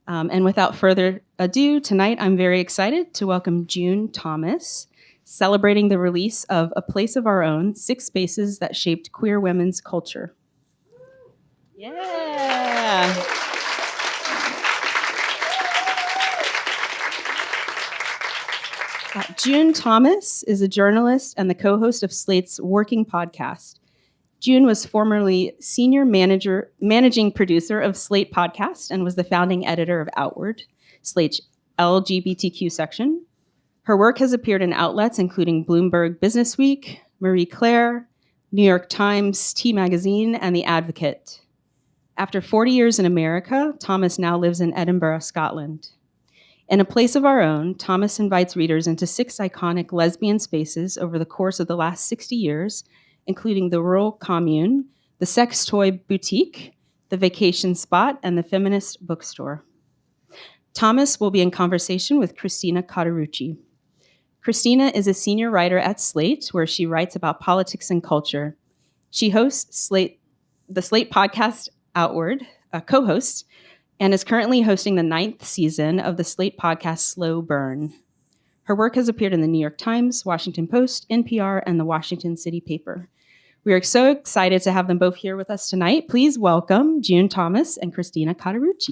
And without further ado, tonight I'm very excited to welcome June Thomas, celebrating the release of A Place of Our Own, 6 Spaces That Shaped Queer Women's Culture. Yeah. June Thomas is a journalist and the co-host of Slate's Working Podcast. June was formerly managing producer of Slate Podcast and was the founding editor of Outward, Slate's LGBTQ section. Her work has appeared in outlets including Bloomberg Businessweek, Marie Claire, New York Times, T Magazine, and The Advocate. After 40 years in America, Thomas now lives in Edinburgh, Scotland. In A Place of Our Own, Thomas invites readers into 6 iconic lesbian spaces over the course of the last 60 years, including the rural commune, the sex toy boutique, the vacation spot, and the feminist bookstore. Thomas will be in conversation with Christina Cauterucc. Christina is a senior writer at Slate, where she writes about politics and culture. She hosts the Slate podcast Outward, a co-host, and is currently hosting the 9th season of the Slate podcast Slow Burn. Her work has appeared in the New York Times, Washington Post, NPR, and the Washington City Paper. We are so excited to have them both here with us tonight. Please welcome June Thomas and Christina Cauterucc.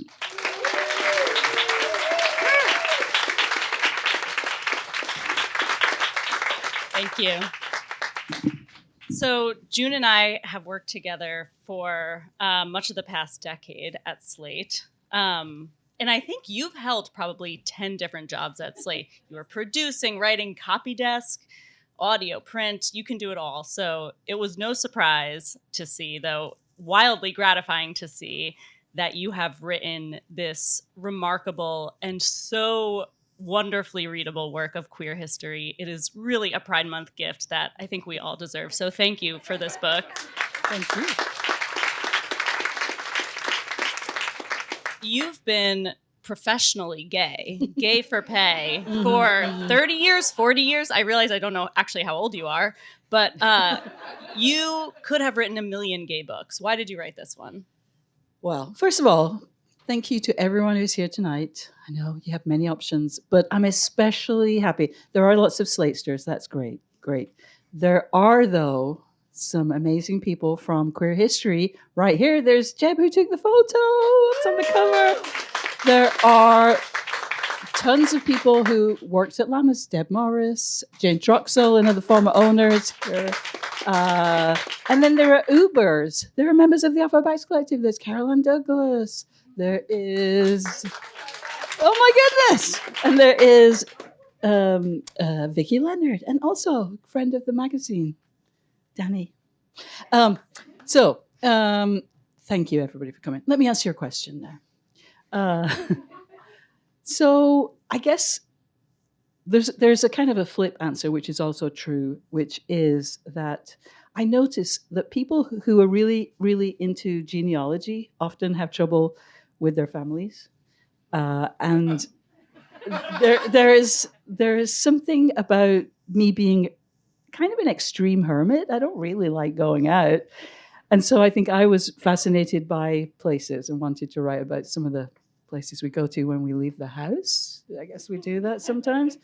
Thank you. So June and I have worked together for much of the past decade at Slate. And I think you've held probably 10 different jobs at Slate. You were producing, writing, copy desk, audio, print. You can do it all. So it was no surprise to see, though wildly gratifying to see, that you have written this remarkable and so wonderfully readable work of queer history. It is really a Pride Month gift that I think we all deserve. So thank you for this book. Thank you. You've been professionally gay for pay, for 30 years, 40 years. I realize I don't know actually how old you are, but you could have written a million gay books. Why did you write this one? Well, first of all, thank you to everyone who's here tonight. I know you have many options, but I'm especially happy. There are lots of Slatesters. That's great. There are, though, some amazing people from queer history. Right here, there's Jeb who took the photo. It's on the cover. There are tons of people who worked at Lammas. Deb Morris, Jane Troxell, and other former owners here. And then there are Ubers. There are members of the Alpha Bites Collective. There's Caroline Douglas. There is, oh my goodness! And there is Vicky Leonard, and also a friend of the magazine, Danny. Thank you everybody for coming. Let me answer your question now. So I guess there's a kind of a flip answer, which is also true, which is that I notice that people who are really, really into genealogy often have trouble with their families. And there is something about me being kind of an extreme hermit. I don't really like going out. And so I think I was fascinated by places and wanted to write about some of the places we go to when we leave the house. I guess we do that sometimes.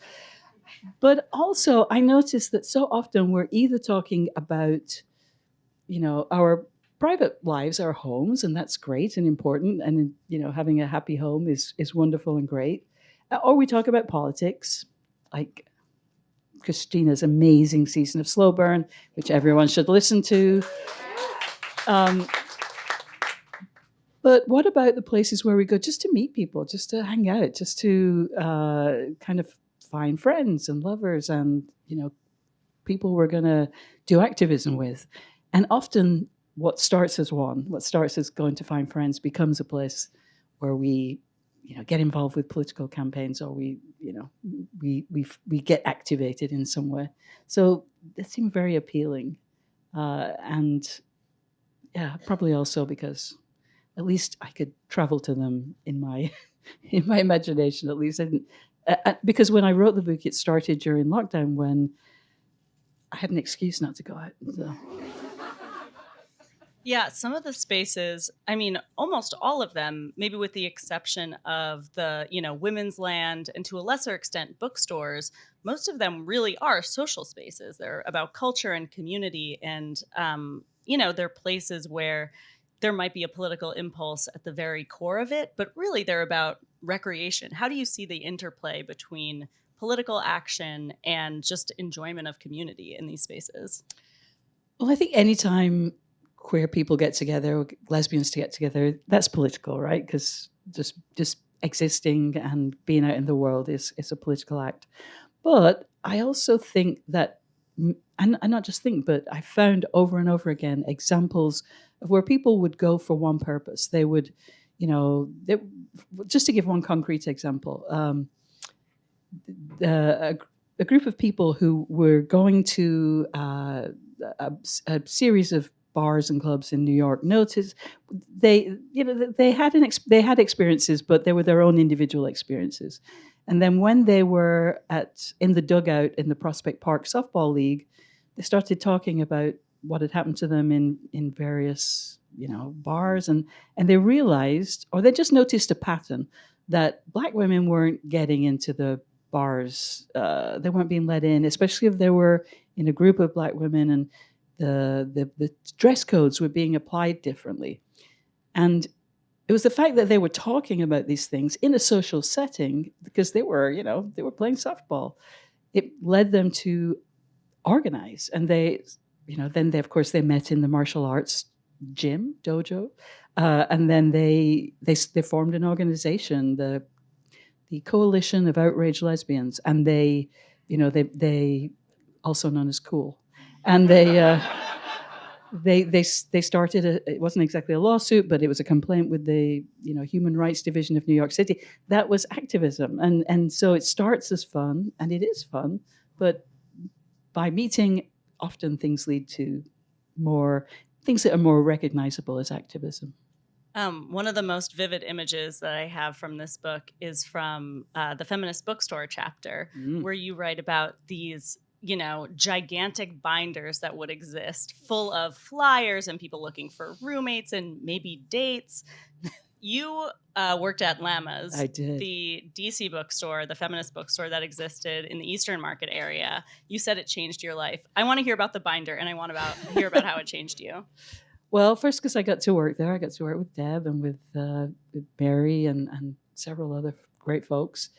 But also I noticed that so often we're either talking about, our private lives, our homes, and that's great and important. And, having a happy home is wonderful and great. Or we talk about politics, like Christina's amazing season of Slow Burn, which everyone should listen to. But what about the places where we go just to meet people, just to hang out, just to kind of find friends and lovers and, people we're going to do activism with? And often what starts as going to find friends becomes a place where we, get involved with political campaigns, or we get activated in some way. So that seemed very appealing. And yeah, probably also because at least I could travel to them in my imagination. At least I didn't, because when I wrote the book, it started during lockdown when I had an excuse not to go out. So. Yeah, some of the spaces, I mean, almost all of them, maybe with the exception of the, women's land and to a lesser extent bookstores, most of them really are social spaces. They're about culture and community and they're places where there might be a political impulse at the very core of it, but really they're about recreation. How do you see the interplay between political action and just enjoyment of community in these spaces? Well, I think anytime queer people get together, or lesbians to get together, that's political, right? Because just existing and being out in the world is a political act. But I also think that, and not just think, but I found over and over again examples of where people would go for one purpose. They would, just to give one concrete example, a group of people who were going to a series of bars and clubs in New York noticed they had experiences, but they were their own individual experiences. And then when they were in the dugout in the Prospect Park Softball League, they started talking about what had happened to them in various bars, and they realized, or they just noticed a pattern that Black women weren't getting into the bars. They weren't being let in, especially if they were in a group of Black women, and the dress codes were being applied differently. And it was the fact that they were talking about these things in a social setting, because they were playing softball. It led them to organize, and then of course they met in the martial arts gym dojo, and then they formed an organization, the Coalition of Outraged Lesbians, and they also known as Cool, and they started it wasn't exactly a lawsuit, but it was a complaint with the Human Rights Division of New York City. That was activism, and so it starts as fun, and it is fun, but by meeting, often things lead to things that are more recognizable as activism. One of the most vivid images that I have from this book is from the Feminist bookstore chapter, where you write about these, gigantic binders that would exist full of flyers and people looking for roommates and maybe dates. You worked at Llamas, I did. the DC bookstore, the feminist bookstore that existed in the Eastern Market area. You said it changed your life. I want to hear about the binder, and I want to hear about how it changed you. Well, first, because I got to work there. I got to work with Deb and with Mary and several other great folks.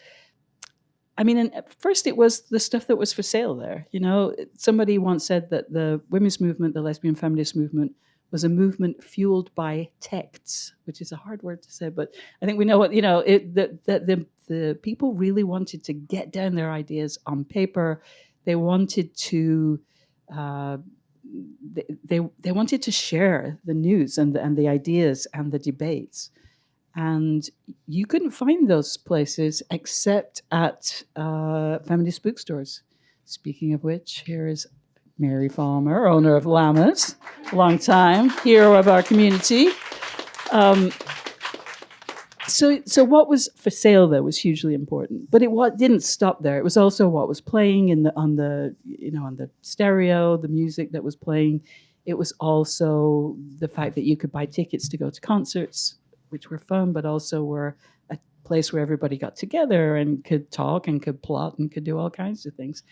I mean, and at first it was the stuff that was for sale there. Somebody once said that the women's movement, the lesbian feminist movement, was a movement fueled by texts, which is a hard word to say, but I think we know what, the people really wanted to get down their ideas on paper. They wanted to, they wanted to share the news and the ideas and the debates. And you couldn't find those places except at feminist bookstores. Speaking of which, here is Mary Falmer, owner of Llamas, long time hero of our community. So what was for sale there was hugely important, but it didn't stop there. It was also what was playing on the stereo, the music that was playing. It was also the fact that you could buy tickets to go to concerts, which were fun, but also were a place where everybody got together and could talk and could plot and could do all kinds of things.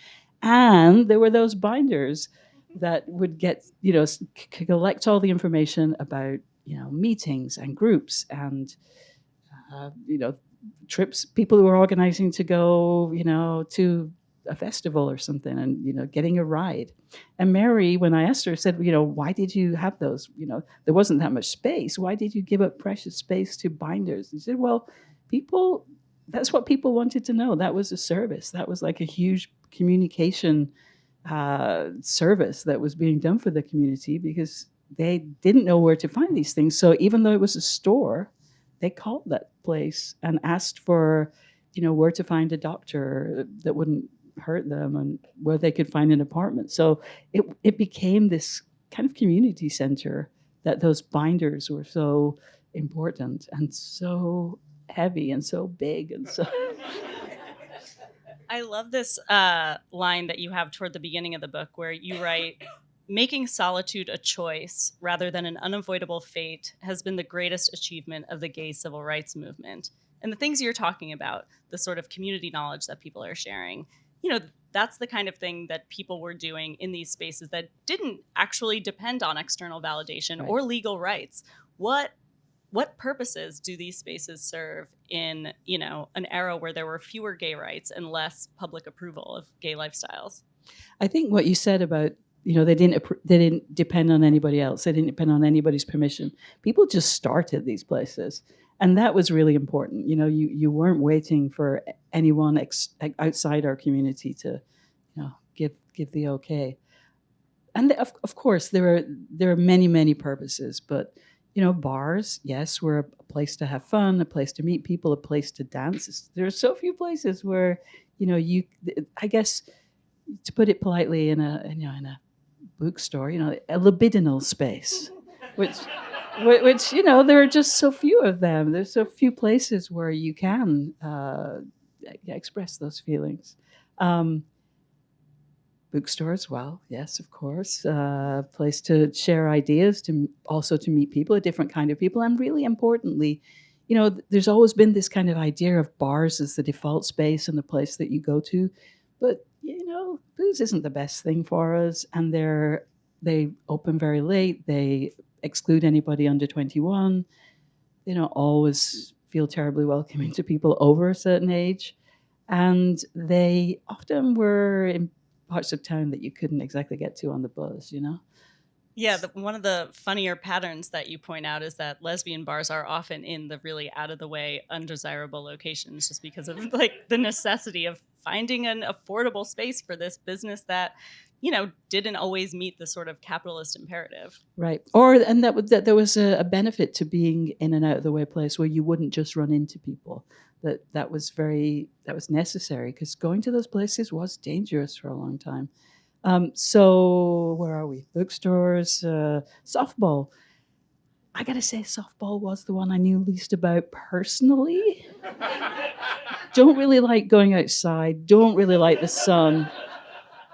And there were those binders that would collect all the information about, meetings and groups and, trips, people who were organizing to go, to a festival or something and, getting a ride. And Mary, when I asked her, said, why did you have those? There wasn't that much space. Why did you give up precious space to binders? And she said, well, that's what people wanted to know. That was a service. That was like a huge communication service that was being done for the community, because they didn't know where to find these things. So even though it was a store, they called that place and asked for, where to find a doctor that wouldn't hurt them and where they could find an apartment. So it became this kind of community center that those binders were so important and so heavy and so big and so... I love this line that you have toward the beginning of the book where you write, making solitude a choice rather than an unavoidable fate has been the greatest achievement of the gay civil rights movement. And the things you're talking about, the sort of community knowledge that people are sharing, that's the kind of thing that people were doing in these spaces that didn't actually depend on external validation or legal rights. What purposes do these spaces serve in, an era where there were fewer gay rights and less public approval of gay lifestyles? I think what you said about, they didn't depend on anybody else. They didn't depend on anybody's permission. People just started these places. And that was really important. You weren't waiting for anyone outside our community to, give the okay. And of course, there are many, many purposes. But, bars, yes, were a place to have fun, a place to meet people, a place to dance. There are so few places where, I guess, to put it politely, in a bookstore, a libidinal space, which there are just so few of them. There's so few places where you can express those feelings. Bookstores, well, yes, of course, place to share ideas, also to meet people, a different kind of people, and really importantly, there's always been this kind of idea of bars as the default space and the place that you go to, but booze isn't the best thing for us, and they open very late. They exclude anybody under 21. They don't always feel terribly welcoming to people over a certain age, and they often were in parts of town that you couldn't exactly get to on the bus. Yeah, one of the funnier patterns that you point out is that lesbian bars are often in the really out of the way, undesirable locations, just because of the necessity of finding an affordable space for this business that, didn't always meet the sort of capitalist imperative. Right. And that there was a benefit to being in an out of the way place where you wouldn't just run into people. That was necessary, because going to those places was dangerous for a long time. So where are we? Bookstores, softball. I gotta say, softball was the one I knew least about personally. Don't really like going outside. Don't really like the sun.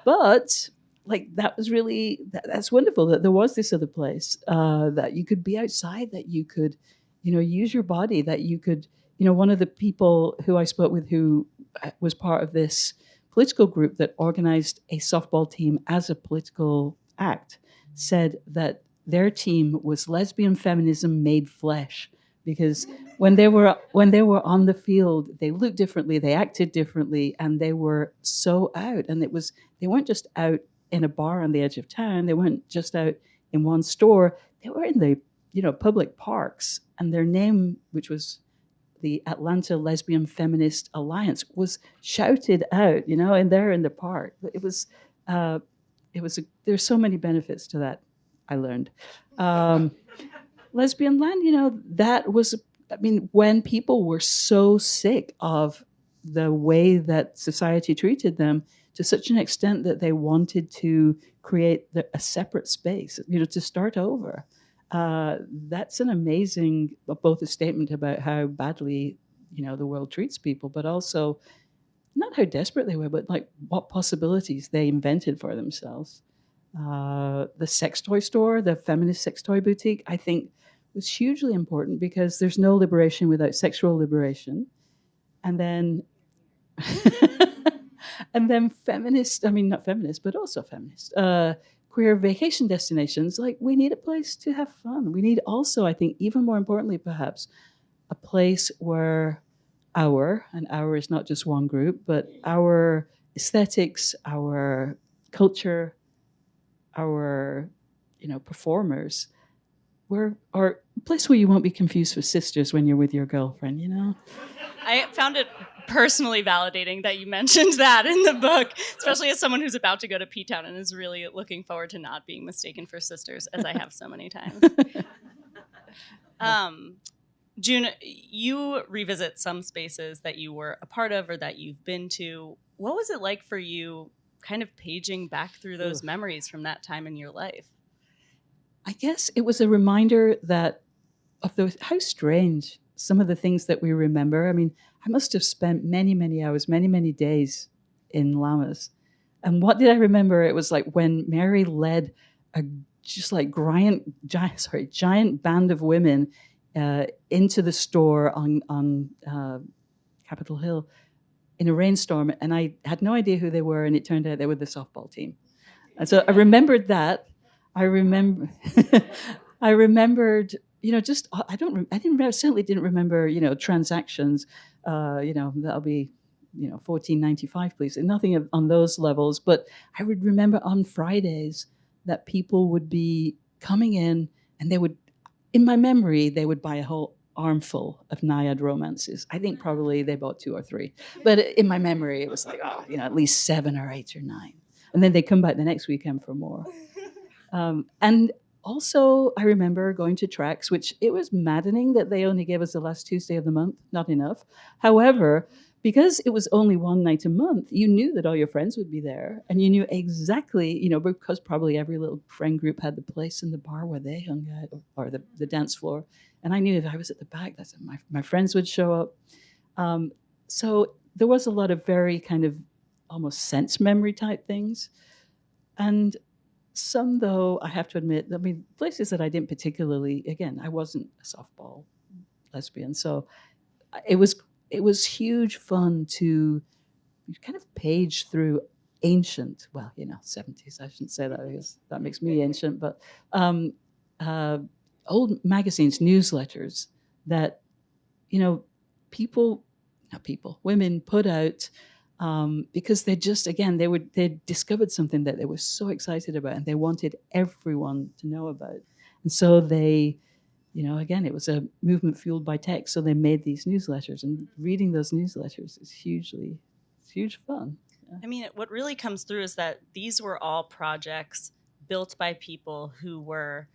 But that was really, that's wonderful that there was this other place, that you could be outside, that you could, use your body, that you could, one of the people who I spoke with who was part of this political group that organized a softball team as a political act said that their team was lesbian feminism made flesh, because when they were on the field, they looked differently, they acted differently, and they were so out. And they weren't just out in a bar on the edge of town. They weren't just out in one store. They were in the public parks, and their name, which was the Atlanta Lesbian Feminist Alliance, was shouted out, and they're in the park. There's so many benefits to that, I learned. Lesbian land, that was, when people were so sick of the way that society treated them, to such an extent that they wanted to create a separate space, to start over. That's an amazing, both a statement about how badly, the world treats people, but also not how desperate they were, but what possibilities they invented for themselves. The sex toy store, the feminist sex toy boutique, I think was hugely important, because there's no liberation without sexual liberation. And then, feminist, not feminist, but also feminist, queer vacation destinations, we need a place to have fun. We need also, I think, even more importantly, perhaps, a place where and our is not just one group, but our aesthetics, our culture, our, performers, or a place where you won't be confused for sisters when you're with your girlfriend, I found it personally validating that you mentioned that in the book, especially as someone who's about to go to P-Town and is really looking forward to not being mistaken for sisters, as I have so many times. June, you revisit some spaces that you were a part of or that you've been to. What was it like for you kind of paging back through those memories from that time in your life? I guess it was a reminder how strange some of the things that we remember. I must have spent many, many hours, many, many days in Llamas. And what did I remember? It was when Mary led a just like giant band of women into the store on Capitol Hill in a rainstorm, and I had no idea who they were, and it turned out they were the softball team. And so I remembered that. I remembered, just certainly didn't remember, transactions. That'll be, $14.95, please. And nothing on those levels. But I would remember on Fridays that people would be coming in, and they would, in my memory, they would buy a whole armful of Naiad romances. I think probably they bought 2 or 3, but in my memory, it was like, at least 7 or 8 or 9. And then they come back the next weekend for more. And also, I remember going to tracks, which it was maddening that they only gave us the last Tuesday of the month, not enough. However, because it was only one night a month, you knew that all your friends would be there, and you knew exactly, because probably every little friend group had the place in the bar where they hung out, or the dance floor. And I knew if I was at the back, that's my friends would show up. So there was a lot of very kind of almost sense memory type things. And some, though, I have to admit, places that I didn't particularly, again, I wasn't a softball lesbian. So it was huge fun to kind of page through ancient, 70s, I shouldn't say that because that makes me ancient, but old magazines, newsletters that, women put out because they discovered something that they were so excited about, and they wanted everyone to know about. And so they, again, it was a movement fueled by text. So they made these newsletters, and reading those newsletters is huge fun. Yeah. I mean, what really comes through is that these were all projects built by people who were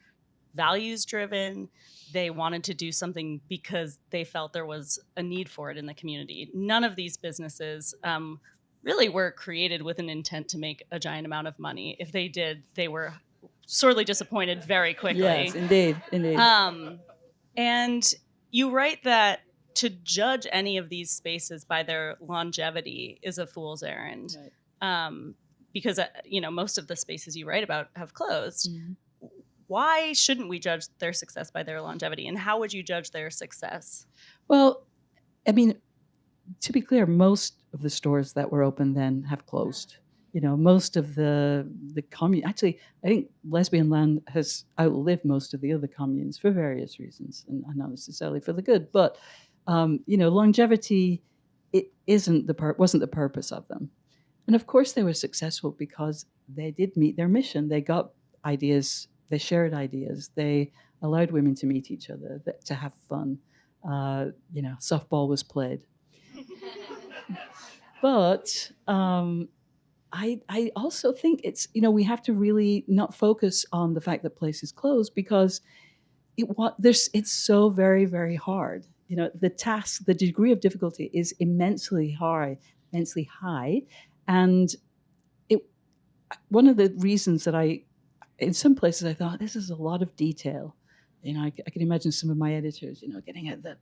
values driven. They wanted to do something because they felt there was a need for it in the community. None of these businesses really were created with an intent to make a giant amount of money. If they did, they were sorely disappointed very quickly. Yes, indeed. And you write that to judge any of these spaces by their longevity is a fool's errand. Right. Because most of the spaces you write about have closed. Mm-hmm. Why shouldn't we judge their success by their longevity? And how would you judge their success? Well, I mean, to be clear, most of the stores that were open then have closed. Most of the commune. Actually, I think Lesbian Land has outlived most of the other communes for various reasons, and not necessarily for the good. But longevity, it wasn't the purpose of them. And of course, they were successful because they did meet their mission. They got ideas. They shared ideas. They allowed women to meet each other, to have fun. Softball was played. But I also think it's, we have to really not focus on the fact that places close, because it's so very, very hard. The task, the degree of difficulty is immensely high. And one of the reasons that in some places I thought, this is a lot of detail. I can imagine some of my editors, getting at that.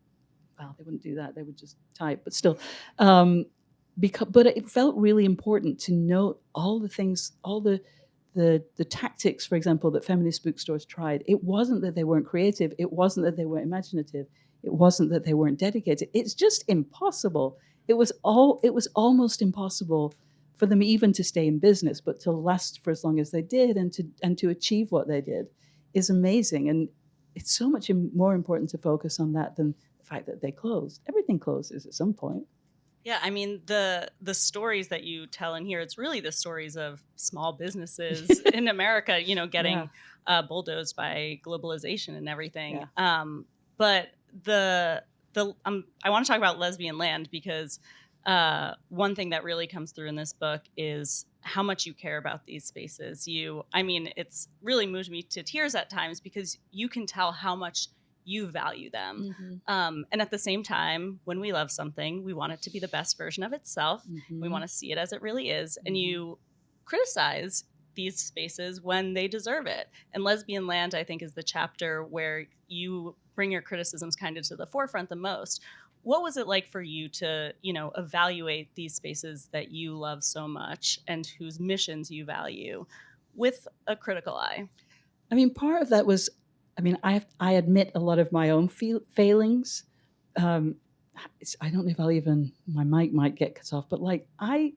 Well, they wouldn't do that. They would just type. But still, but it felt really important to note all the things, all the tactics, for example, that feminist bookstores tried. It wasn't that they weren't creative. It wasn't that they weren't imaginative. It wasn't that they weren't dedicated. It's just impossible. It was almost impossible for them even to stay in business, but to last for as long as they did, and to achieve what they did is amazing. And it's so much more important to focus on that than the fact that they closed. Everything closes at some point. Yeah, I mean, the stories that you tell in here, it's really the stories of small businesses in America, getting bulldozed by globalization and everything. Yeah. But I want to talk about Lesbian Land, because one thing that really comes through in this book is how much you care about these spaces. It's really moved me to tears at times, because you can tell how much you value them. Mm-hmm. And at the same time, when we love something, we want it to be the best version of itself. Mm-hmm. We want to see it as it really is. Mm-hmm. And you criticize these spaces when they deserve it. And Lesbian Land, I think, is the chapter where you bring your criticisms kind of to the forefront the most. What was it like for you to, evaluate these spaces that you love so much and whose missions you value with a critical eye? I mean, part of that was, I mean, I admit a lot of my own failings. Um, I don't know if I'll even, my mic might get cut off, but like I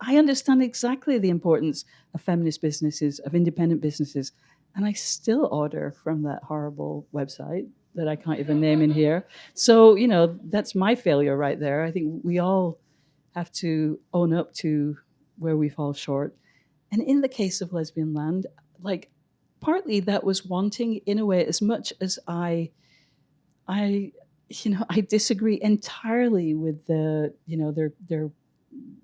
understand exactly the importance of feminist businesses, of independent businesses, and I still order from that horrible website that I can't even name in here. So, you know, that's my failure right there. I think we all have to own up to where we fall short. And in the case of Lesbian Land, like partly that was wanting in a way as much as I I disagree entirely with the, their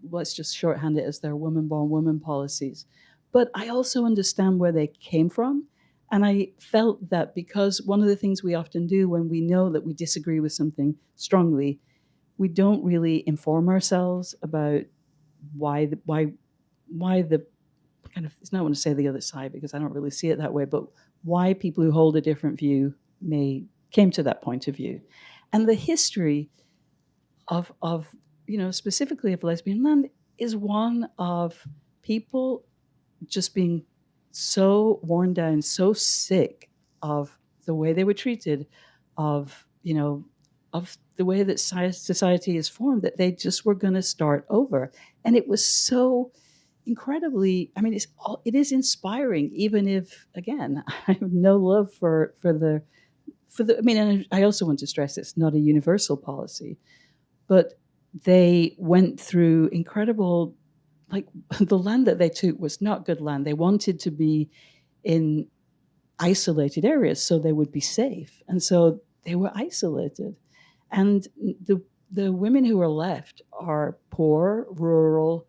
let's just shorthand it as their woman born woman policies. But I also understand where they came from. And I felt that because one of the things we often do when we know that we disagree with something strongly, we don't really inform ourselves about why the kind of, I don't want to say the other side because I don't really see it that way, but why people who hold a different view came to that point of view. And the history of specifically of Lesbian Land is one of people just being so worn down, so sick of the way they were treated, of of the way that society is formed, that they just were going to start over. And it was so incredibly, I mean, it is inspiring, even if, again, I have no love for the I mean, and I also want to stress it's not a universal policy, but they went through incredible, like the land that they took was not good land. They wanted to be in isolated areas so they would be safe. And so they were isolated. And the women who are left are poor, rural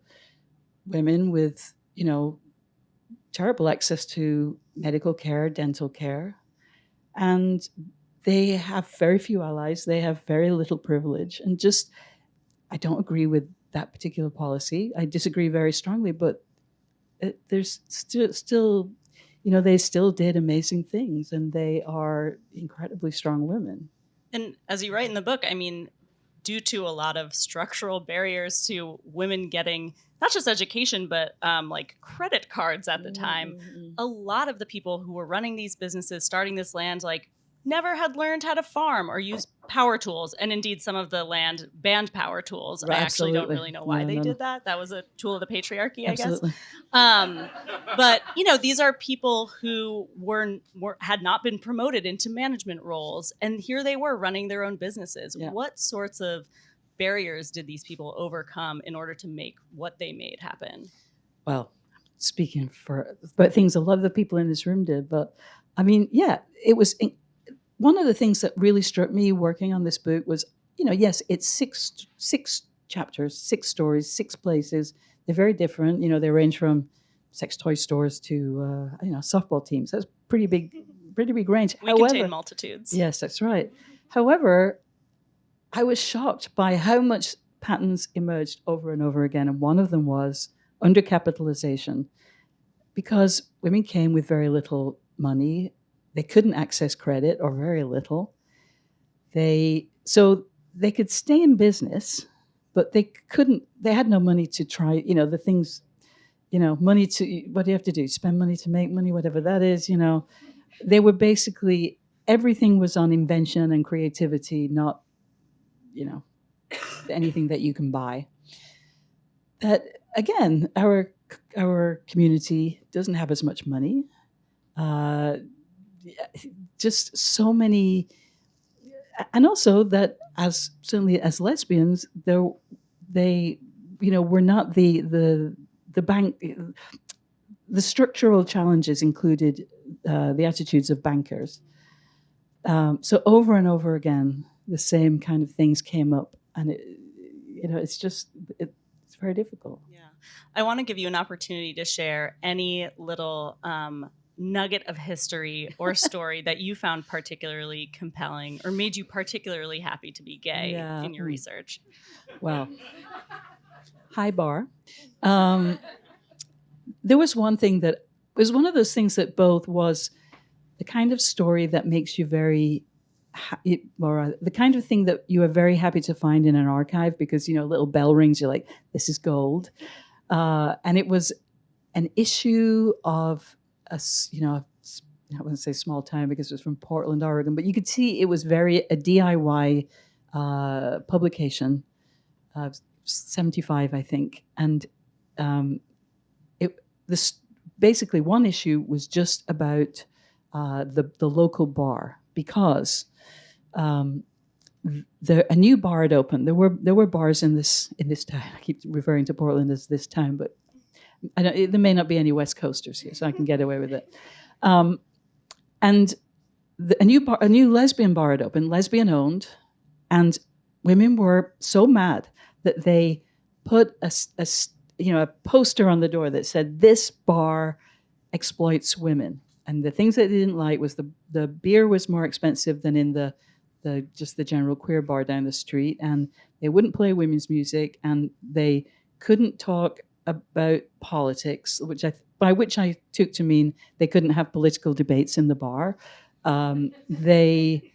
women with, terrible access to medical care, dental care. And they have very few allies. They have very little privilege. And just, I don't agree with that particular policy. I disagree very strongly, but there's still, they still did amazing things, and they are incredibly strong women. And as you write in the book, I mean, due to a lot of structural barriers to women getting not just education, but like credit cards at the time, a lot of the people who were running these businesses, starting this land, like never had learned how to farm or use power tools. And indeed, some of the land banned power tools. Right, I actually don't absolutely. really know why they did that. That was a tool of the patriarchy, Absolutely. I guess. But, these are people who had not been promoted into management roles. And here they were running their own businesses. Yeah. What sorts of barriers did these people overcome in order to make what they made happen? Well, speaking for things a lot of the people in this room did, but I mean, yeah, it was one of the things that really struck me working on this book was, yes, it's six chapters, 6 stories, 6 places. They're very different. They range from sex toy stores to softball teams. That's pretty big range. We contain multitudes. Yes, that's right. However, I was shocked by how much patterns emerged over and over again, and one of them was undercapitalization, because women came with very little money. They couldn't access credit, or very little. So they could stay in business, but they had no money to try, the things, money to, what do you have to do? Spend money to make money, whatever that is, They were basically, everything was on invention and creativity, not, anything that you can buy. That, again, our community doesn't have as much money. Just so many, and also that certainly as lesbians, they were not the bank. The structural challenges included the attitudes of bankers. So over and over again, the same kind of things came up, and it's very difficult. Yeah, I want to give you an opportunity to share any little nugget of history or story that you found particularly compelling or made you particularly happy to be gay in your research. Well, high bar. There was one thing that was one of those things that both was the kind of story that makes you very, or the kind of thing that you are very happy to find in an archive because, a little bell rings, you're like, this is gold. And it was an issue of I wouldn't say small town because it was from Portland, Oregon, but you could see it was very a DIY publication, 75, I think. And this basically one issue was just about the local bar, because a new bar had opened. There were bars in this town. I keep referring to Portland as this town, but there may not be any West Coasters here, so I can get away with it. And a new lesbian bar had opened, lesbian owned, and women were so mad that they put a poster on the door that said, "This bar exploits women." And the things that they didn't like was the beer was more expensive than in the general queer bar down the street, and they wouldn't play women's music, and they couldn't talk about politics, by which I took to mean they couldn't have political debates in the bar. They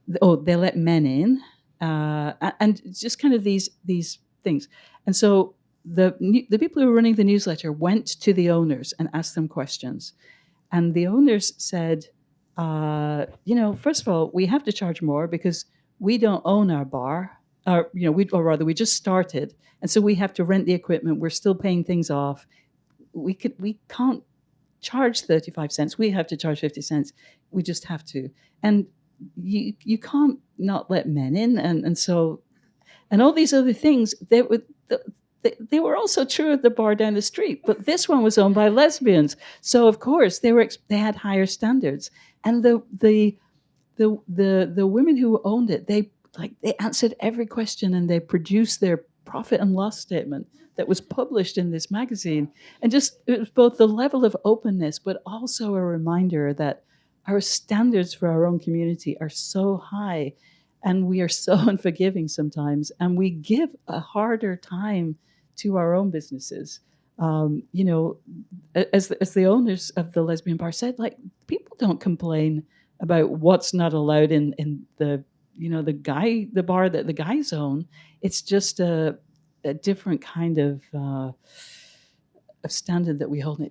let men in, and just kind of these things. And so the people who were running the newsletter went to the owners and asked them questions, and the owners said, first of all, we have to charge more because we don't own our bar, or we just started, and so we have to rent the equipment. We're still paying things off. We can't charge 35 cents. We have to charge 50 cents. We just have to. And you can't not let men in, and so, and all these other things. They were also true of the bar down the street, but this one was owned by lesbians, so of course they had higher standards. And the women who owned it, they answered every question, and they produced their profit and loss statement that was published in this magazine. And just, it was both the level of openness, but also a reminder that our standards for our own community are so high, and we are so unforgiving sometimes, and we give a harder time to our own businesses. As the owners of the lesbian bar said, people don't complain about what's not allowed in the bar that the guys own. It's just a different kind of standard that we hold. And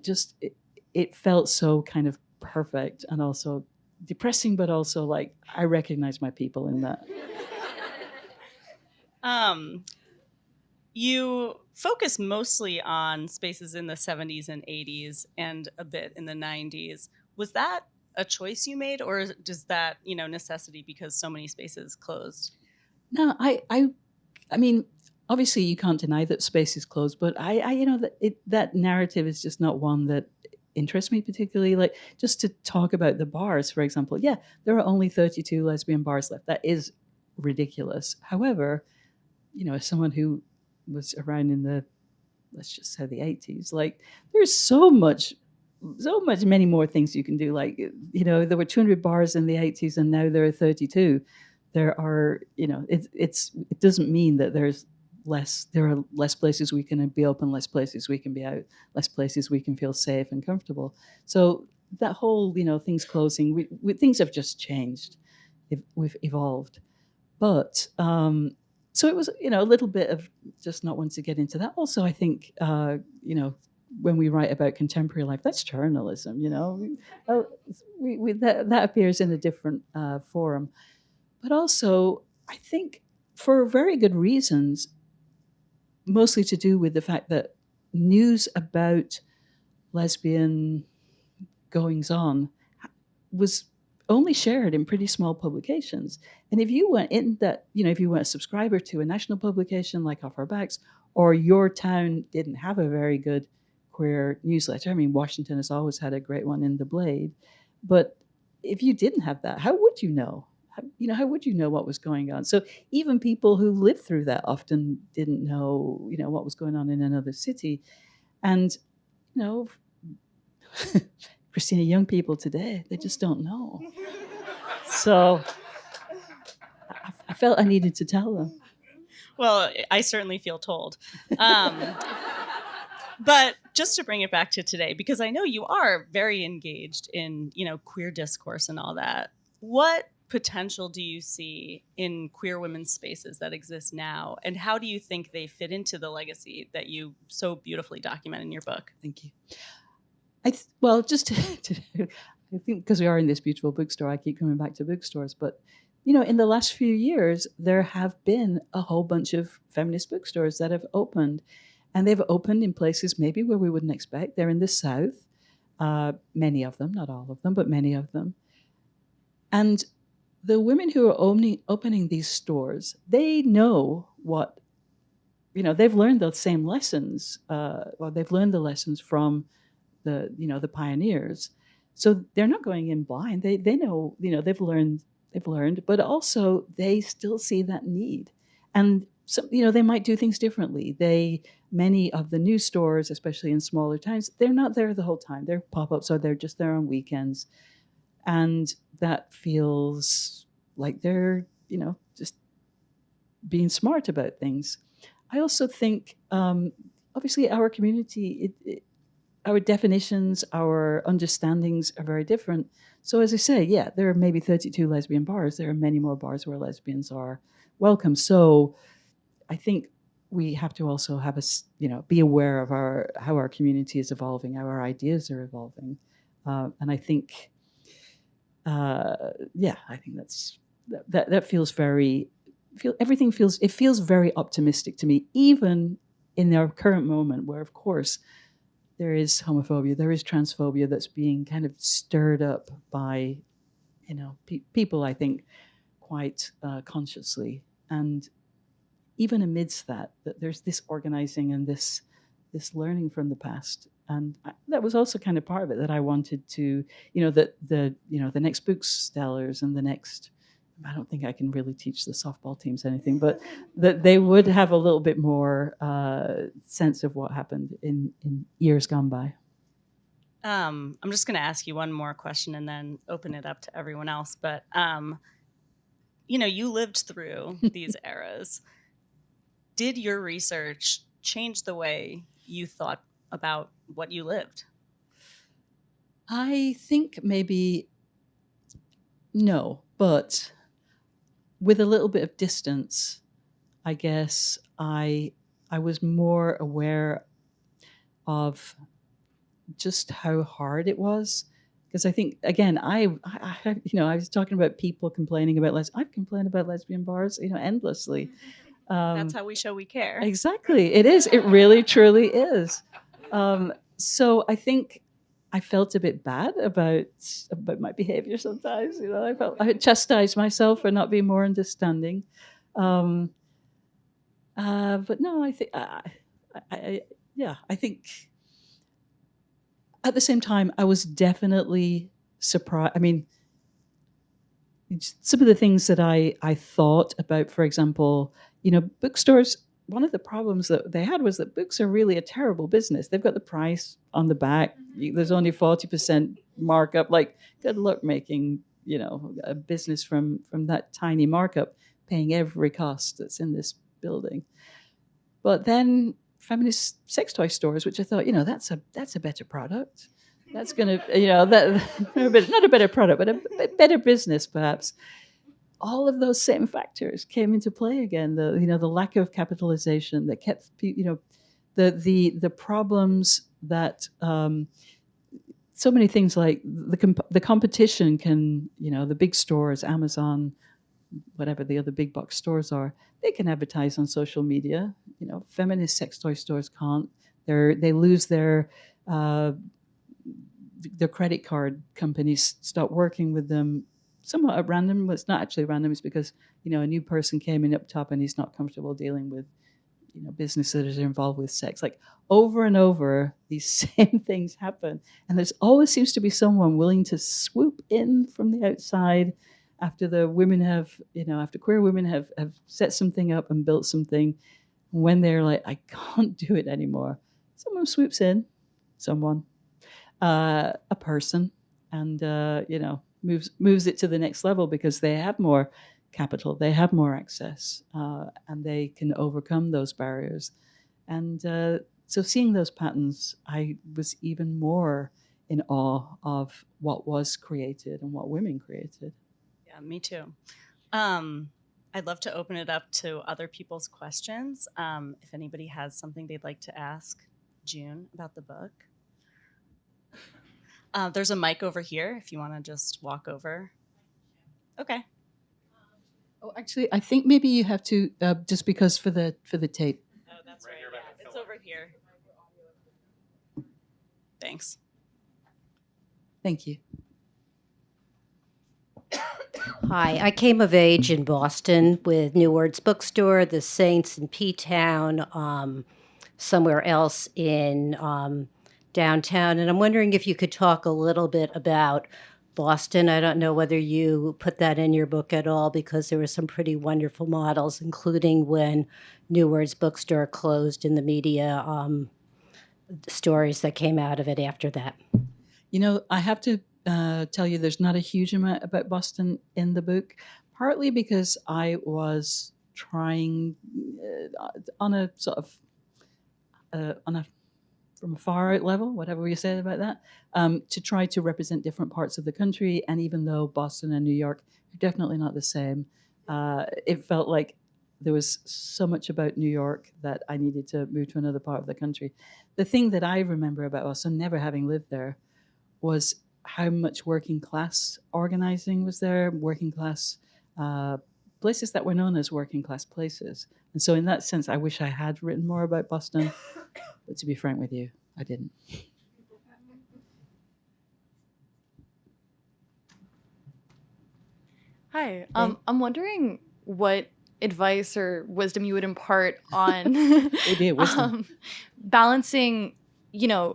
it felt so kind of perfect, and also depressing, but also I recognize my people in that. You focus mostly on spaces in the 70s and 80s and a bit in the 90s. Was that a choice you made, or does that, necessity because so many spaces closed? No, I mean, obviously you can't deny that space is closed, but that narrative is just not one that interests me particularly. Just to talk about the bars, for example, yeah, there are only 32 lesbian bars left. That is ridiculous. However, as someone who was around in the, let's just say, the 80s, there's so many more things you can do. There were 200 bars in the 80s, and now there are 32. There are, it doesn't mean that there are less places we can be open, less places we can be out, less places we can feel safe and comfortable. So that whole, things closing, things have just changed. We've evolved. But so it was, a little bit of just not wanting to get into that. Also, I think, when we write about contemporary life, that's journalism, that appears in a different forum. But also, I think for very good reasons, mostly to do with the fact that news about lesbian goings-on was only shared in pretty small publications. And if you went in that, if you were a subscriber to a national publication like Off Our Backs, or your town didn't have a very good queer newsletter. I mean, Washington has always had a great one in The Blade. But if you didn't have that, how would you know? How would you know what was going on? So even people who lived through that often didn't know, what was going on in another city. And, Christina, young people today, they just don't know. So I felt I needed to tell them. Well, I certainly feel told. But just to bring it back to today, because I know you are very engaged in, queer discourse and all that. What potential do you see in queer women's spaces that exist now? And how do you think they fit into the legacy that you so beautifully document in your book? Thank you. Well, just to I think because we are in this beautiful bookstore, I keep coming back to bookstores. But, you know, in the last few years, there have been a whole bunch of feminist bookstores that have opened. And they've opened in places maybe where we wouldn't expect. They're in the South, many of them, not all of them, but many of them. And the women who are opening these stores, they know what, you know, they've learned the same lessons, or they've learned the lessons from the, you know, the pioneers. So they're not going in blind. They know, you know, they've learned, but also they still see that need. And so, you know, they might do things differently. Many of the new stores, especially in smaller towns, they're not there the whole time. They're pop-ups, or they're just there on weekends. And that feels like they're, you know, just being smart about things. I also think, obviously, our community, our definitions, our understandings are very different. So as I say, yeah, there are maybe 32 lesbian bars. There are many more bars where lesbians are welcome. So I think we have to also have you know, be aware of how our community is evolving, how our ideas are evolving. And I think, yeah, I think that feels very, everything feels very optimistic to me, even in our current moment where, of course, there is homophobia, there is transphobia that's being kind of stirred up by, you know, people, I think, quite consciously. And even amidst that there's this organizing and this learning from the past. And that was also kind of part of it, that I wanted to, you know, that the next booksellers and the next, I don't think I can really teach the softball teams anything, but that they would have a little bit more sense of what happened in years gone by. I'm just going to ask you one more question and then open it up to everyone else. But, you know, you lived through these eras. Did your research change the way you thought about what you lived? I think maybe no, but with a little bit of distance, I guess I was more aware of just how hard it was. Because I think, again, I was talking about people complaining about I've complained about lesbian bars, you know, endlessly. That's how we show we care. Exactly, it is. It really, truly is. So I think I felt a bit bad about my behavior sometimes. You know, I chastised myself for not being more understanding. But no, I think, I think at the same time, I was definitely surprised. I mean, some of the things that I thought about, for example, you know, bookstores, one of the problems that they had was that books are really a terrible business. They've got the price on the back. There's only 40% markup. Like, good luck making, you know, a business from that tiny markup, paying every cost that's in this building. But then feminist sex toy stores, which I thought, you know, that's a better product. That's going to, you know, not a better product, but a better business, perhaps. All of those same factors came into play again. The lack of capitalization that kept, you know, the problems that so many things, like the competition can, you know, the big stores, Amazon, whatever the other big box stores are, they can advertise on social media. You know, feminist sex toy stores can't. They lose their credit card companies stop working with them somewhat at random. It's not actually random. It's because, you know, a new person came in up top and he's not comfortable dealing with, you know, businesses that are involved with sex. Like, over and over, these same things happen. And there's always seems to be someone willing to swoop in from the outside after the women have, you know, after queer women have set something up and built something. When they're like, I can't do it anymore, someone swoops in, a person, and you know, moves it to the next level because they have more capital, they have more access, and they can overcome those barriers. And so seeing those patterns, I was even more in awe of what was created and what women created. Yeah, me too. I'd love to open it up to other people's questions. If anybody has something they'd like to ask June about the book. There's a mic over here if you want to just walk over. Okay. Oh, actually, I think maybe you have to just because for the tape. Oh, that's right. Yeah. It's over here. Thanks. Thank you. Hi, I came of age in Boston with New Words Bookstore, the Saints in P-Town, somewhere else in downtown. And I'm wondering if you could talk a little bit about Boston. I don't know whether you put that in your book at all, because there were some pretty wonderful models, including when New Words Bookstore closed, in the media stories that came out of it after that. You know, I have to tell you there's not a huge amount about Boston in the book, partly because I was trying on a sort of from a far out level, whatever you say about that, to try to represent different parts of the country. And even though Boston and New York are definitely not the same, it felt like there was so much about New York that I needed to move to another part of the country. The thing that I remember about Boston, never having lived there, was how much working class organizing was there, working class places that were known as working class places. And so in that sense, I wish I had written more about Boston, but to be frank with you, I didn't. Hi, I'm wondering what advice or wisdom you would impart on balancing,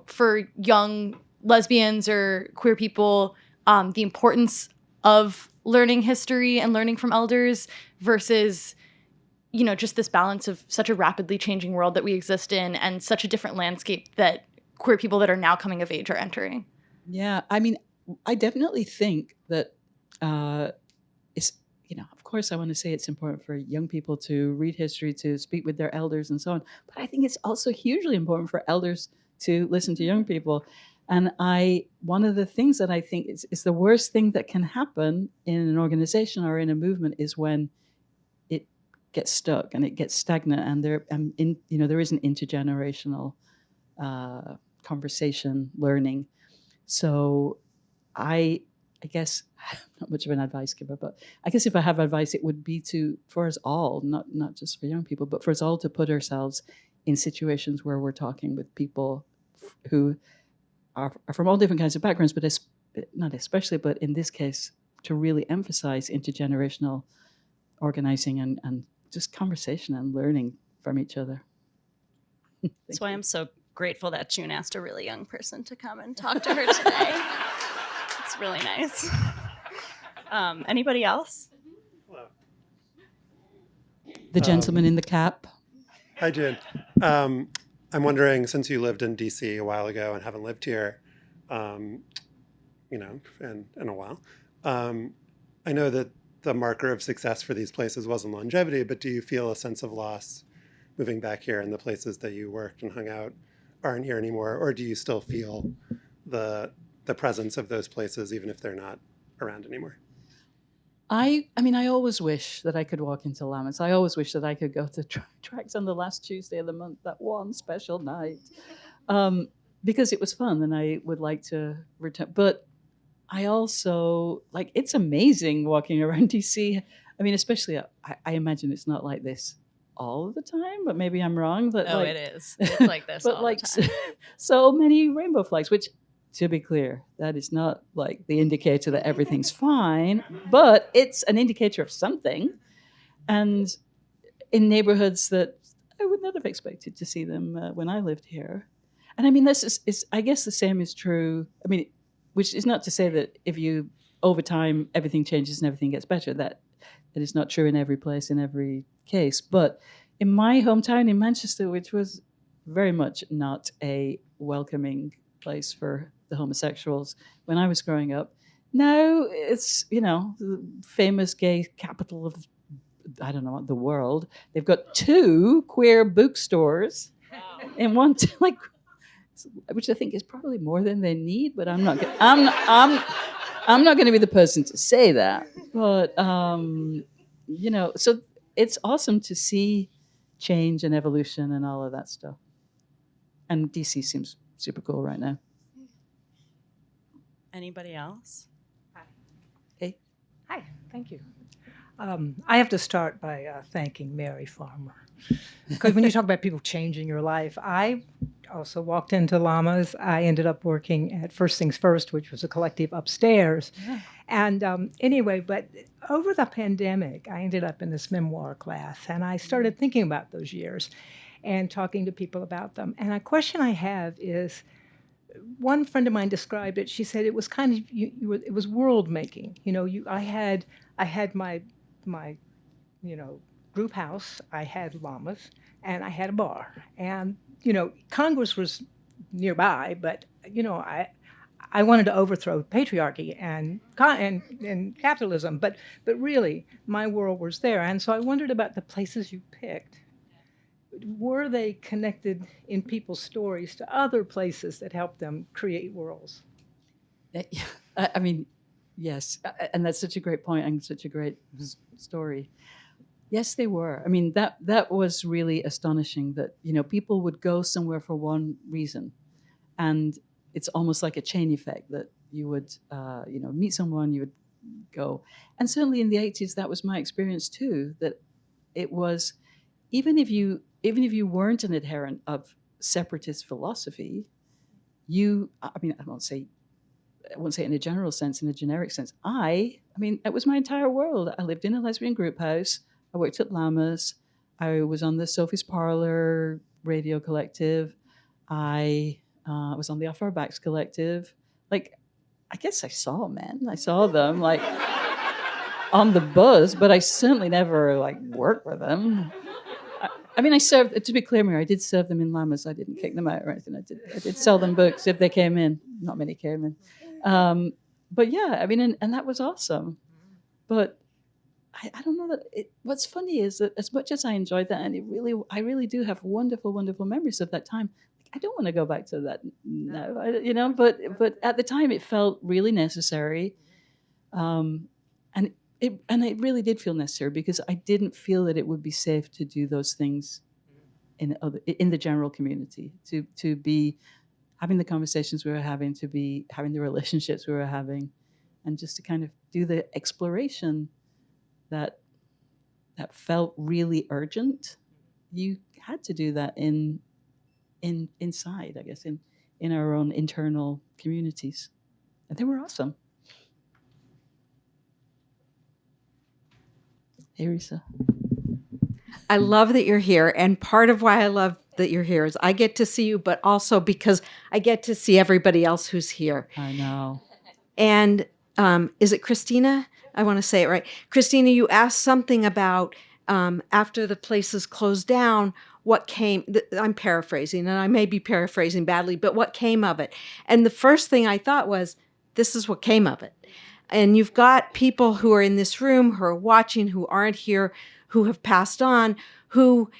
for young lesbians or queer people, the importance of learning history and learning from elders versus, just this balance of such a rapidly changing world that we exist in and such a different landscape that queer people that are now coming of age are entering. Yeah, I mean, I definitely think that it's, of course I want to say it's important for young people to read history, to speak with their elders and so on. But I think it's also hugely important for elders to listen to young people. And one of the things that I think is the worst thing that can happen in an organization or in a movement is when it gets stuck and it gets stagnant, and there isn't intergenerational conversation, learning. So I guess I'm not much of an advice giver, but I guess if I have advice, it would be for us all, not just for young people, but for us all to put ourselves in situations where we're talking with people who are from all different kinds of backgrounds, but not especially, but in this case, to really emphasize intergenerational organizing and just conversation and learning from each other. That's why I'm so grateful that June asked a really young person to come and talk to her today. It's really nice. Anybody else? Hello. The gentleman in the cap. Hi, June. I'm wondering, since you lived in DC a while ago and haven't lived here, in a while, I know that the marker of success for these places wasn't longevity, but do you feel a sense of loss moving back here, and the places that you worked and hung out aren't here anymore? Or do you still feel the presence of those places, even if they're not around anymore? I always wish that I could walk into Lammas. I always wish that I could go to tracks on the last Tuesday of the month, that one special night, because it was fun and I would like to return. But I also, it's amazing walking around DC. I mean, especially, I imagine it's not like this all of the time, but maybe I'm wrong. But it is. It's like this but all the time. So many rainbow flags, which, to be clear, that is not like the indicator that everything's fine, but it's an indicator of something. And in neighborhoods that I would not have expected to see them when I lived here. And I mean, this is I guess the same is true. I mean, which is not to say that if you, over time, everything changes and everything gets better. That is not true in every place, in every case. But in my hometown in Manchester, which was very much not a welcoming place for the homosexuals when I was growing up, now it's, the famous gay capital of, I don't know, the world. They've got 2 queer bookstores in one, which I think is probably more than they need, but I'm not going to be the person to say that. But so it's awesome to see change and evolution and all of that stuff. And DC seems super cool right now. Anybody else? Hey. Hi, thank you. I have to start by thanking Mary Farmer. Because when you talk about people changing your life, I also walked into Llamas. I ended up working at First Things First, which was a collective upstairs. Yeah. And anyway, but over the pandemic, I ended up in this memoir class, and I started thinking about those years and talking to people about them. And a question I have is, one friend of mine described it. She said it was kind of it was world making. I had my group house. I had Llamas, and I had a bar. And Congress was nearby, but I wanted to overthrow patriarchy and capitalism. But really, my world was there. And so I wondered about the places you picked. Were they connected in people's stories to other places that helped them create worlds? I mean, yes, and that's such a great point and such a great story. Yes, they were. I mean, that was really astonishing that people would go somewhere for one reason, and it's almost like a chain effect that you would meet someone, you would go, and certainly in the 80s that was my experience too. That it was even if you weren't an adherent of separatist philosophy, I won't say it in a general sense, in a generic sense. I mean, it was my entire world. I lived in a lesbian group house. I worked at Llamas. I was on the Sophie's Parlor radio collective. I was on the Off Our Backs collective. Like, I guess I saw men. I saw them like on the buzz, but I certainly never worked with them. I mean, I served, to be clear, Mary, I did serve them in Llamas. I didn't kick them out or anything. I did sell them books if they came in. Not many came in. But yeah, I mean, and that was awesome. But I don't know that what's funny is that as much as I enjoyed that, and I really do have wonderful, wonderful memories of that time. I don't want to go back to that now, but at the time it felt really necessary. And it really did feel necessary because I didn't feel that it would be safe to do those things in the general community, to be having the conversations we were having, to be having the relationships we were having, and just to kind of do the exploration that felt really urgent. You had to do that inside, I guess, in our own internal communities, and they were awesome. Hey, Risa. I love that you're here. And part of why I love that you're here is I get to see you, but also because I get to see everybody else who's here. I know. And is it Christina? I want to say it right. Christina, you asked something about after the places closed down, what came, I'm paraphrasing, and I may be paraphrasing badly, but what came of it? And the first thing I thought was, this is what came of it. And you've got people who are in this room, who are watching, who aren't here, who have passed on, who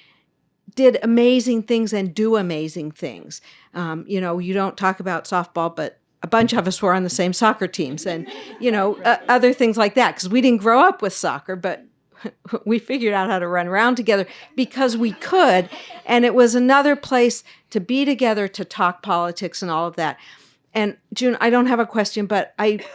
did amazing things and do amazing things. You don't talk about softball, but a bunch of us were on the same soccer teams and, other things like that, because we didn't grow up with soccer, but we figured out how to run around together because we could. And it was another place to be together, to talk politics and all of that. And June, I don't have a question, but I'd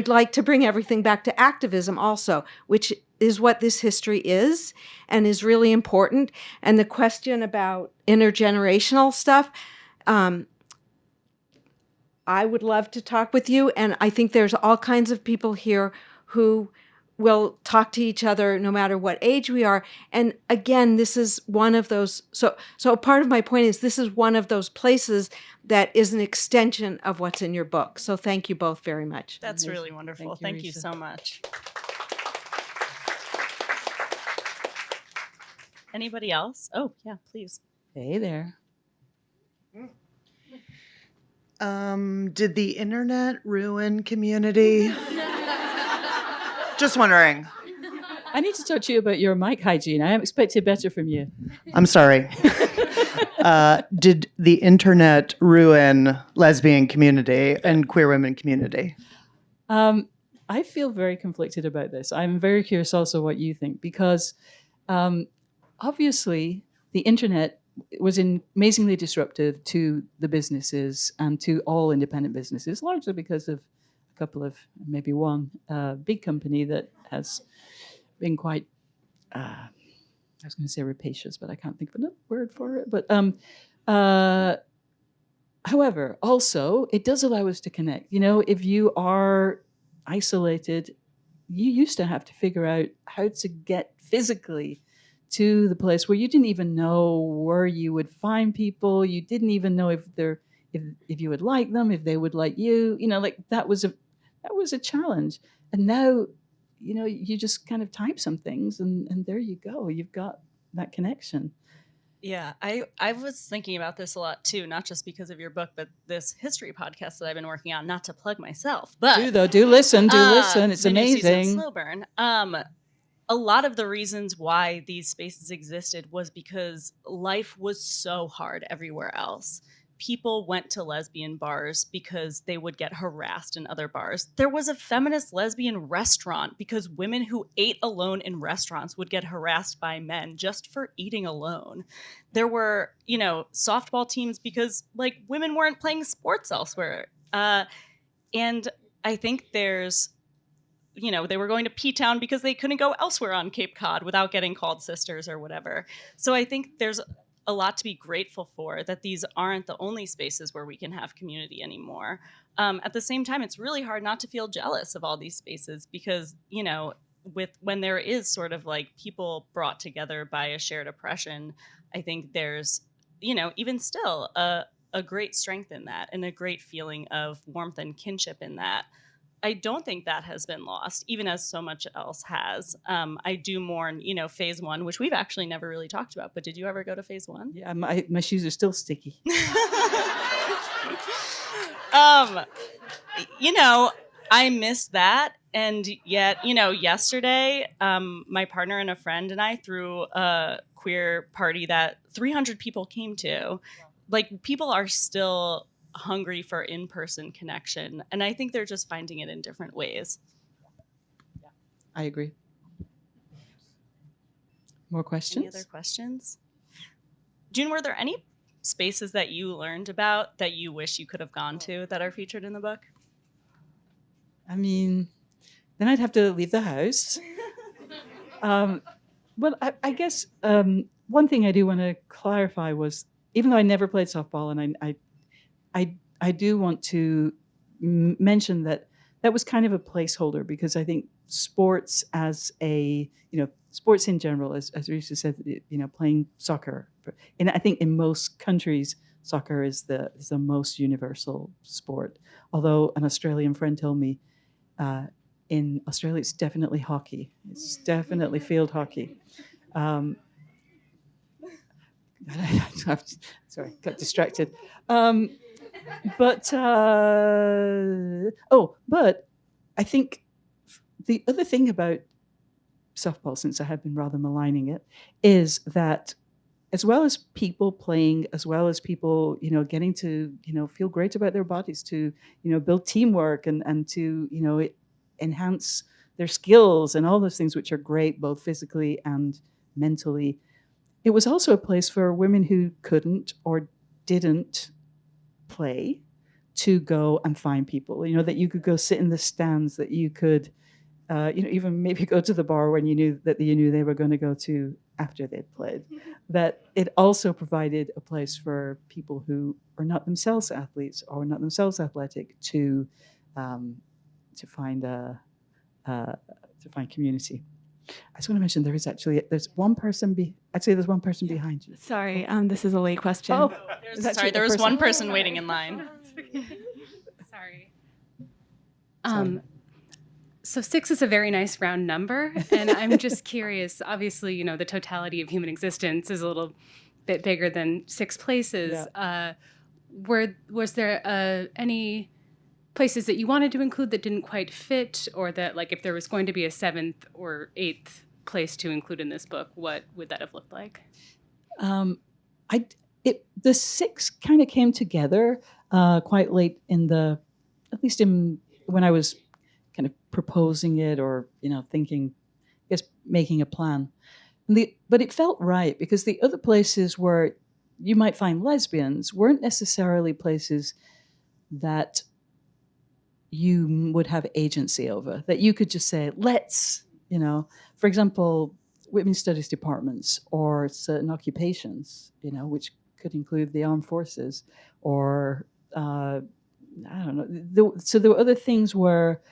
like to bring everything back to activism also, which is what this history is and is really important. And the question about intergenerational stuff, I would love to talk with you. And I think there's all kinds of people here who will talk to each other no matter what age we are. And again, this is one of those, so part of my point is this is one of those places that is an extension of what's in your book. So thank you both very much. That's really wonderful. Thank you so much. Anybody else? Oh, yeah, please. Hey there. Did the internet ruin community? Just wondering. I need to talk to you about your mic hygiene. I expected better from you. I'm sorry. Did the internet ruin lesbian community and queer women community? I feel very conflicted about this. I'm very curious also what you think, because obviously the internet was amazingly disruptive to the businesses and to all independent businesses, largely because of a couple of, maybe one big company that has been quite, I was going to say rapacious, but I can't think of another word for it. But however, also, it does allow us to connect. If you are isolated, you used to have to figure out how to get physically to the place where you didn't even know where you would find people. You didn't even know if you would like them, if they would like you. Like that was a challenge. And now, you just kind of type some things and there you go. You've got that connection. Yeah, I was thinking about this a lot too, not just because of your book, but this history podcast that I've been working on. Not to plug myself, but do listen. It's the new season of amazing. Slow Burn. A lot of the reasons why these spaces existed was because life was so hard everywhere else. People went to lesbian bars because they would get harassed in other bars. There was a feminist lesbian restaurant because women who ate alone in restaurants would get harassed by men just for eating alone. There were, softball teams because women weren't playing sports elsewhere. And I think there's, they were going to P-Town because they couldn't go elsewhere on Cape Cod without getting called sisters or whatever. So I think there's a lot to be grateful for, that these aren't the only spaces where we can have community anymore. At the same time, it's really hard not to feel jealous of all these spaces because, when there is sort of people brought together by a shared oppression, I think there's, even still a great strength in that and a great feeling of warmth and kinship in that. I don't think that has been lost, even as so much else has. I do mourn, phase one, which we've actually never really talked about. But did you ever go to phase one? Yeah, my shoes are still sticky. I miss that. And yet, yesterday, my partner and a friend and I threw a queer party that 300 people came to. People are still hungry for in-person connection, and I think they're just finding it in different ways. Yeah, I agree. More questions? Any other questions? June, were there any spaces that you learned about that you wish you could have gone to that are featured in the book? I mean, then I'd have to leave the house. Well, I guess one thing I do want to clarify was, even though I never played softball, and I do want to mention that was kind of a placeholder, because I think sports as sports in general, as Risa said, playing soccer, and I think in most countries, soccer is the most universal sport. Although an Australian friend told me in Australia it's definitely hockey. It's definitely field hockey. Sorry, got distracted. But I think the other thing about softball, since I have been rather maligning it, is that as well as people playing, as well as people, getting to, feel great about their bodies, to, build teamwork and to, enhance their skills and all those things, which are great, both physically and mentally. It was also a place for women who couldn't or didn't play to go and find people, that you could go sit in the stands, that you could, even maybe go to the bar when you knew they were going to go to after they'd played. That it also provided a place for people who are not themselves athletes or not themselves athletic to find community. I just want to mention there's one person behind you. Sorry, this is a late question. Oh, there was one person waiting in line. Sorry. So 6 is a very nice round number, and I'm just curious. Obviously, the totality of human existence is a little bit bigger than 6 places. Yeah. Was there any places that you wanted to include that didn't quite fit, or that, if there was going to be a 7th or 8th place to include in this book, what would that have looked like? The 6 kind of came together quite late at least when I was kind of proposing it, or thinking, I guess making a plan. But it felt right, because the other places were you might find lesbians weren't necessarily places that you would have agency over, that you could just say, let's, for example, women's studies departments or certain occupations, which could include the armed forces or, I don't know. So there were other things where,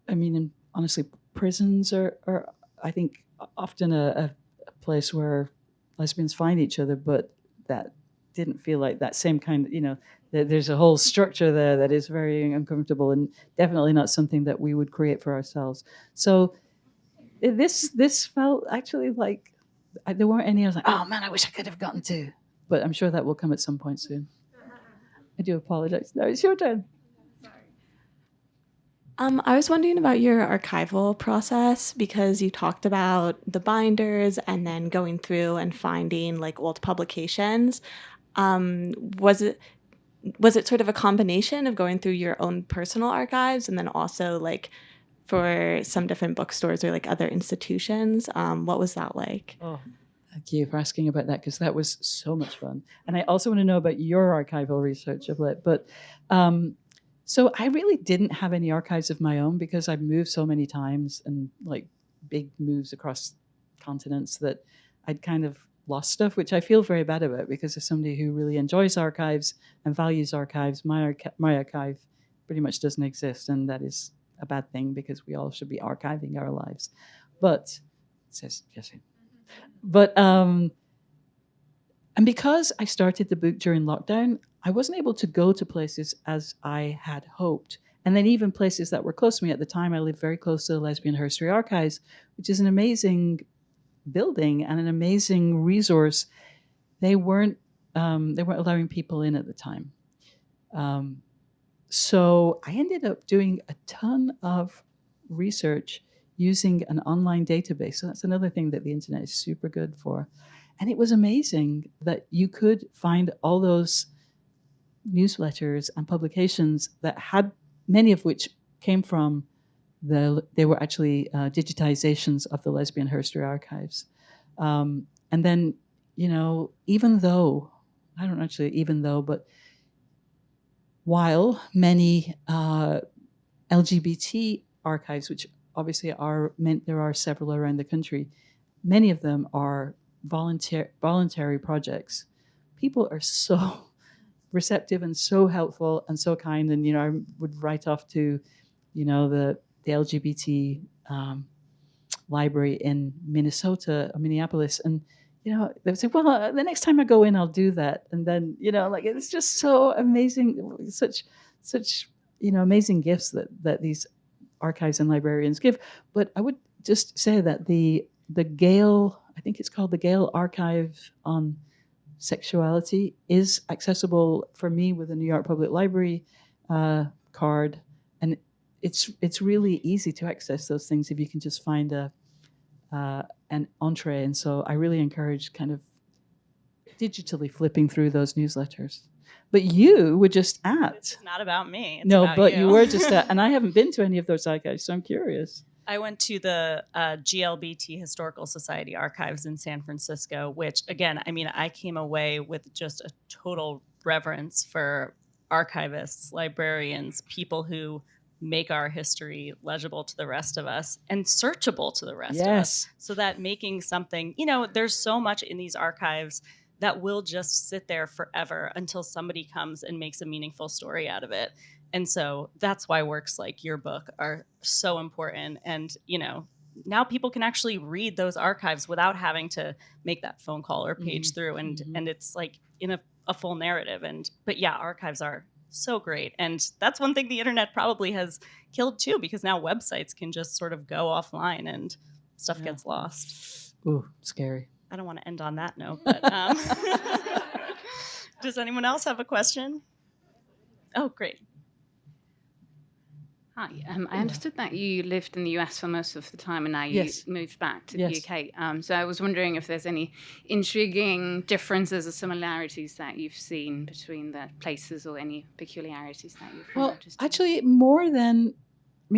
and honestly, prisons are I think, often a place where lesbians find each other, but that didn't feel like that same kind of, there's a whole structure there that is very uncomfortable and definitely not something that we would create for ourselves. So this felt actually like there weren't any. I was like, oh man, I wish I could have gotten to. But I'm sure that will come at some point soon. I do apologize. No, it's your turn. I was wondering about your archival process because you talked about the binders and then going through and finding like old publications. Was it sort of a combination of going through your own personal archives and then also like for some different bookstores or like other institutions? What was that like? Oh, thank you for asking about that because that was so much fun. And I also want to know about your archival research of it. But so I really didn't have any archives of my own because I've moved so many times and like big moves across continents that I'd kind of lost stuff, which I feel very bad about because as somebody who really enjoys archives and values archives, my archive pretty much doesn't exist. And that is a bad thing because we all should be archiving our lives. But, says Jesse. But, and because I started the book during lockdown, I wasn't able to go to places as I had hoped. And then even places that were close to me at the time, I lived very close to the Lesbian History Archives, which is an amazing building and an amazing resource. They weren't allowing people in at the time. So I ended up doing a ton of research using an online database. So that's another thing that the internet is super good for. And it was amazing that you could find all those newsletters and publications that had, many of which came from they were actually digitizations of the Lesbian History Archives. And then, but while many LGBT archives, which obviously there are several around the country, many of them are voluntary projects. People are so receptive and so helpful and so kind. And, I would write off to, the LGBT library in Minnesota or Minneapolis. And, they would say, well, the next time I go in, I'll do that. And then, it's just so amazing, such amazing gifts that these archives and librarians give. But I would just say that the Gale, I think it's called the Gale Archive on Sexuality, is accessible for me with a New York Public Library card, and it's really easy to access those things if you can just find an entree. And so I really encourage kind of digitally flipping through those newsletters. But you were just at. It's not about me. It's no, about but you. you were just at, and I haven't been to any of those archives, so I'm curious. I went to the GLBT Historical Society archives in San Francisco, which, again, I came away with just a total reverence for archivists, librarians, people who make our history legible to the rest of us and searchable to the rest of us. So that making something, there's so much in these archives that will just sit there forever until somebody comes and makes a meaningful story out of it. And so that's why works like your book are so important. And, now people can actually read those archives without having to make that phone call or page through. And it's like in a full narrative. But yeah, archives are so great. And that's one thing the internet probably has killed too, because now websites can just sort of go offline and stuff gets lost. Ooh, scary. I don't want to end on that note, but does anyone else have a question? Oh, great. Hi, I understood that you lived in the US for most of the time and now you moved back to the UK. So I was wondering if there's any intriguing differences or similarities that you've seen between the places or any peculiarities that you've noticed. Well, actually, more than,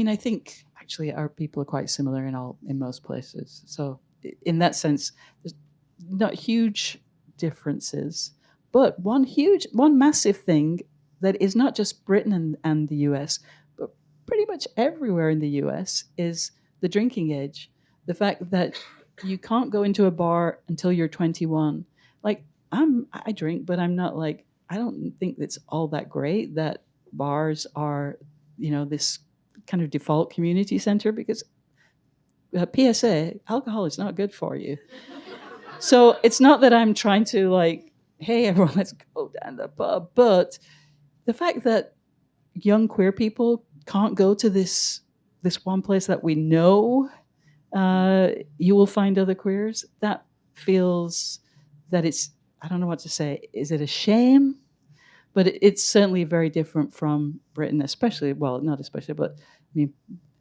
I think actually our people are quite similar in most places. So in that sense, there's not huge differences. But one massive thing that is not just Britain and the US, but pretty much everywhere in the US is the drinking age. The fact that you can't go into a bar until you're 21. Like, I drink, but I'm not like, I don't think it's all that great that bars are, this kind of default community center, because PSA, alcohol is not good for you. So it's not that I'm trying to like, hey, everyone, let's go down the pub. But the fact that young queer people can't go to this one place that we know you will find other queers, that feels that it's, I don't know what to say. Is it a shame? But it's certainly very different from Britain, especially, well, not especially, but I mean,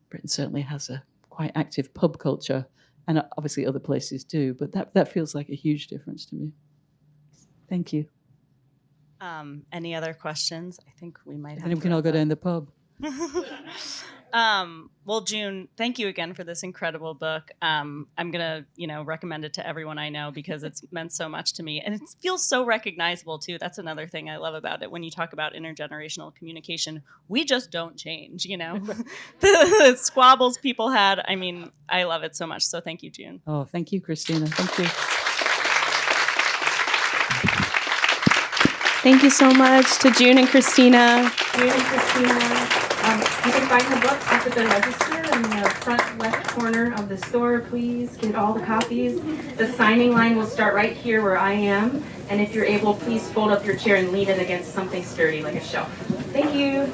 Britain certainly has a quite active pub culture, and obviously other places do, but that feels like a huge difference to me. Thank you. Any other questions? I think we might have. And then we can all go down the pub. Well, June, thank you again for this incredible book. I'm gonna, recommend it to everyone I know because it's meant so much to me, and it feels so recognizable too. That's another thing I love about it. When you talk about intergenerational communication, we just don't change. The squabbles people had. I mean, I love it so much. So thank you, June. Oh, thank you, Christina. Thank you. Thank you so much to June and Christina. June and Christina. You can find the book up at the register in the front left corner of the store. Please get all the copies. The signing line will start right here where I am. And if you're able, please fold up your chair and lean it against something sturdy like a shelf. Thank you.